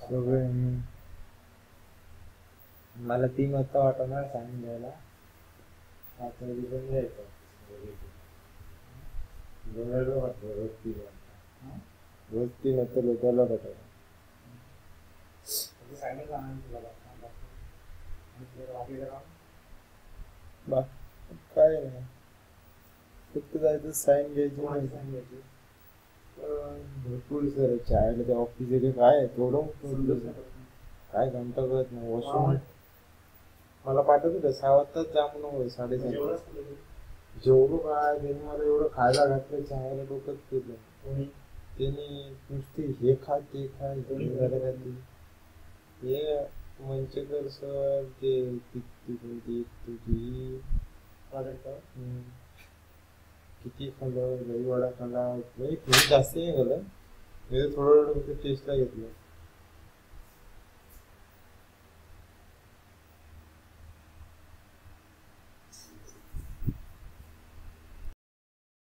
सगळे मला 3 वाजता वाटणार सायन घ्यायला. आता पण घ्यायचं रोज 3 वाजता लोकांना भेटायला. काय नाही, फक्त जायचं साईन घ्यायची. भरपूर सर चायला ते ऑफिस एरिया काय आहे थोडं काय घंटा कळत नाही. वॉशरूम मला पाठवत होतं 6 वाजताच जा म्हणून 7:30. जेवढं काय त्यांनी मला एवढं खायला घातलं चायला डोकंच केलं. त्यांनी नुसते हे खा ते खा हे मंचेकर सर ते तुझी किती खाल्लं दहीवडा खाल्ला म्हणजे खूप जास्त नाही खाल्लं. मी थोडं टेस्टला घेतलं.